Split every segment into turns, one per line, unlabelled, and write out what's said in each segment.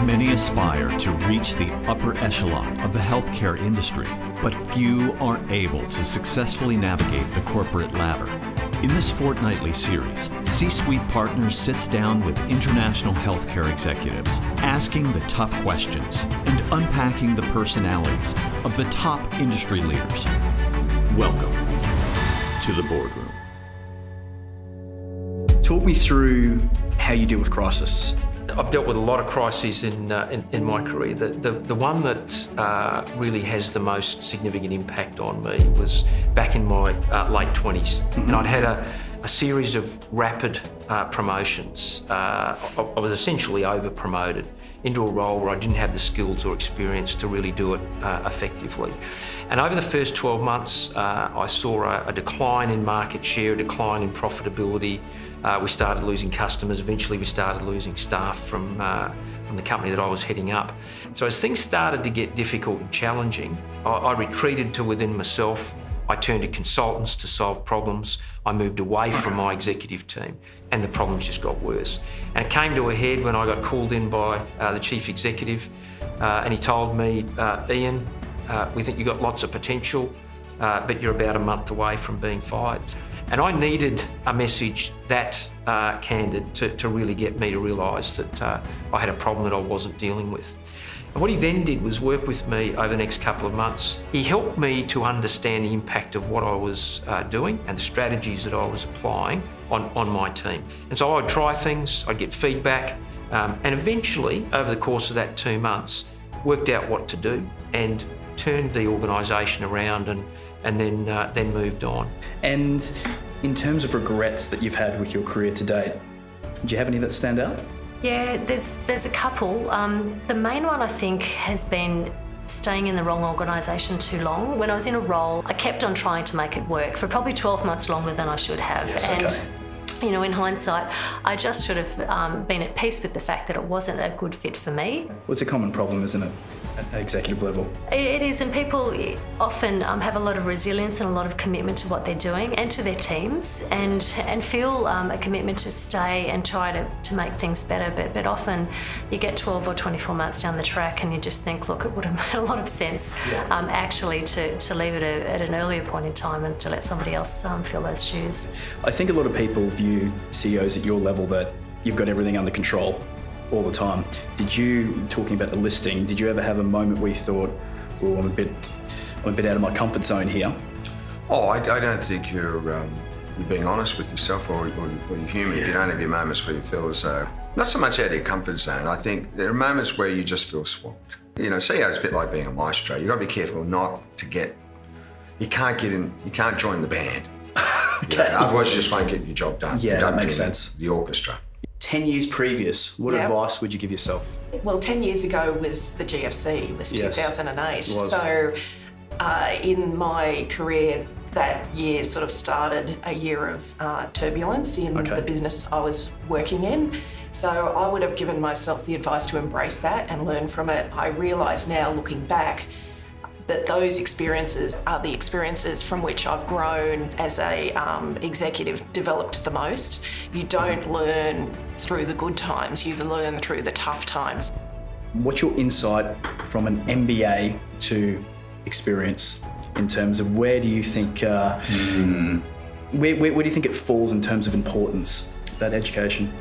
Many aspire to reach the upper echelon of the healthcare industry, but few are able to successfully navigate the corporate ladder. In this fortnightly series, C-Suite Partners sits down with international healthcare executives, asking the tough questions and unpacking the personalities of the top industry leaders. Welcome to the Boardroom.
Talk me through how you deal with crisis.
I've dealt with a lot of crises in my career. The one that really has the most significant impact on me was back in my late 20s. And I'd had a series of rapid promotions. I was essentially over-promoted into a role where I didn't have the skills or experience to really do it effectively. And over the first 12 months, I saw a decline in market share, a decline in profitability. We started losing customers. Eventually, we started losing staff from the company that I was heading up. So as things started to get difficult and challenging, I retreated to within myself. I turned to consultants to solve problems. I moved away from my executive team, and the problems just got worse. And it came to a head when I got called in by the chief executive, and he told me, Ian, we think you've got lots of potential, but you're about a month away from being fired. And I needed a message that candid to really get me to realise that I had a problem that I wasn't dealing with. And what he then did was work with me over the next couple of months. He helped me to understand the impact of what I was doing and the strategies that I was applying on my team. And so I'd try things, I'd get feedback, and eventually, over the course of that 2 months, worked out what to do and turned the organisation around and then moved on.
And in terms of regrets that you've had with your career to date, do you have any that stand out?
Yeah, there's a couple. The main one I think has been staying in the wrong organisation too long. When I was in a role, I kept on trying to make it work for probably 12 months longer than I should have.
Yes,
and
okay.
You know, in hindsight, I just should have been at peace with the fact that it wasn't a good fit for me.
Well, it's a common problem, isn't it, at an executive level?
It is, and people often have a lot of resilience and a lot of commitment to what they're doing and to their teams, and feel a commitment to stay and try to make things better. But often you get 12 or 24 months down the track and you just think, look, it would have made a lot of sense actually to leave it at an earlier point in time and to let somebody else fill those shoes.
I think a lot of people view CEOs at your level that you've got everything under control all the time. Did you, talking about the listing, did you ever have a moment where you thought, oh, I'm a bit out of my comfort zone here?
Oh, I don't think you're being honest with yourself or you're human if you don't have your moments where you feel as though, not so much out of your comfort zone. I think there are moments where you just feel swamped. You know, CEO is a bit like being a maestro. You've got to be careful not to you can't join the band.
Okay.
You know, otherwise you just won't get your job done.
Yeah, that makes sense.
The orchestra.
10 years previous, what advice would you give yourself?
Well, 10 years ago was the GFC, it was 2008.
It was.
So in my career, that year sort of started a year of turbulence in the business I was working in. So I would have given myself the advice to embrace that and learn from it. I realise now, looking back, that those experiences are the experiences from which I've grown as a executive, developed the most. You don't learn through the good times, you learn through the tough times.
What's your insight from an MBA to experience in terms of where do you think, where do you think it falls in terms of importance, that education?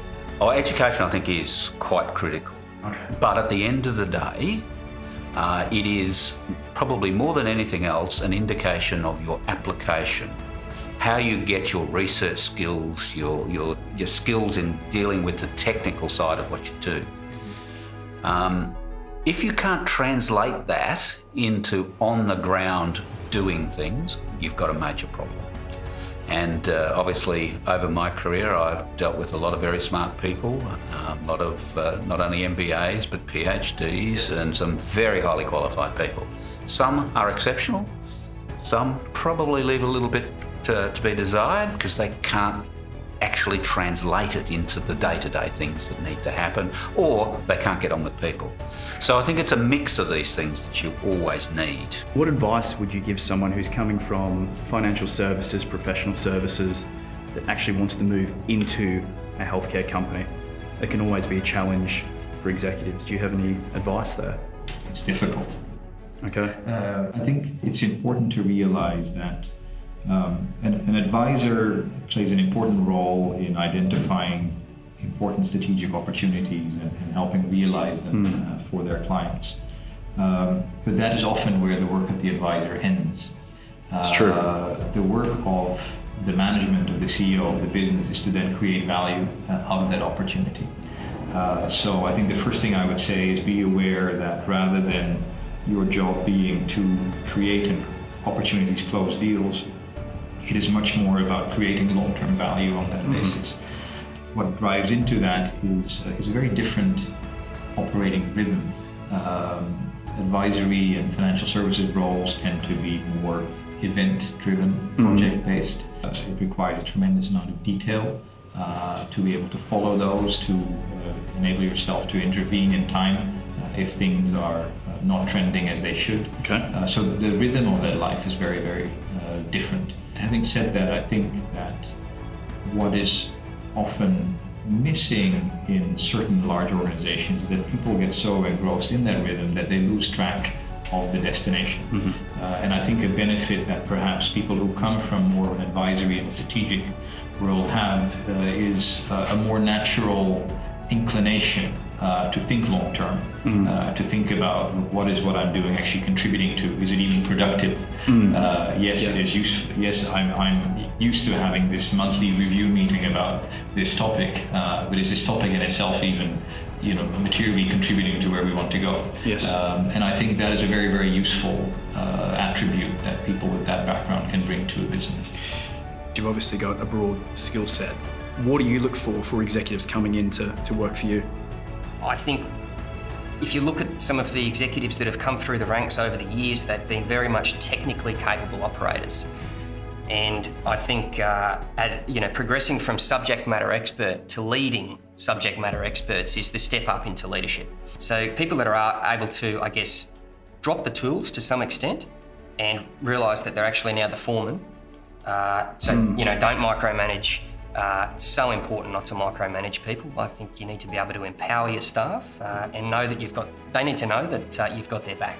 Oh, education I think is quite critical.
Okay.
But at the end of the day, it is probably more than anything else an indication of your application, how you get your research skills, your skills in dealing with the technical side of what you do. If you can't translate that into on-the-ground doing things, you've got a major problem. And obviously, over my career, I've dealt with a lot of very smart people, a lot of not only MBAs, but PhDs, and some very highly qualified people. Some are exceptional, some probably leave a little bit to be desired because they can't actually translate it into the day-to-day things that need to happen, or they can't get on with people. So I think it's a mix of these things that you always need.
What advice would you give someone who's coming from financial services, professional services, that actually wants to move into a healthcare company? It can always be a challenge for executives? Do you have any advice there?
It's difficult.
Okay.
I think it's important to realize that an advisor plays an important role in identifying important strategic opportunities and helping realize them for their clients. But that is often where the work of the advisor ends.
It's true.
The work of the management of the CEO of the business is to then create value out of that opportunity. So I think the first thing I would say is be aware that rather than your job being to create opportunities, close deals, it is much more about creating long-term value on that basis. What drives into that is a very different operating rhythm. Advisory and financial services roles tend to be more event-driven, project-based. It requires a tremendous amount of detail to be able to follow those, to enable yourself to intervene in time if things are not trending as they should.
Okay.
So the rhythm of that life is very, very different. Having said that, I think that what is often missing in certain large organizations is that people get so engrossed in that rhythm that they lose track of the destination. And I think a benefit that perhaps people who come from more of an advisory and strategic world have is a more natural inclination to think long term, to think about what I'm doing actually contributing to. Is it even productive? Yes, it is useful. Yes, I'm used to having this monthly review meeting about this topic, but is this topic in itself even, materially contributing to where we want to go?
Yes.
And I think that is a very, very useful attribute that people with that background can bring to a business.
You've obviously got a broad skill set. What do you look for executives coming in to work for you?
I think if you look at some of the executives that have come through the ranks over the years, they've been very much technically capable operators. And I think progressing from subject matter expert to leading subject matter experts is the step up into leadership. So people that are able to, drop the tools to some extent and realise that they're actually now the foreman. Don't micromanage. It's so important not to micromanage people. I think you need to be able to empower your staff and know that they need to know that you've got their back.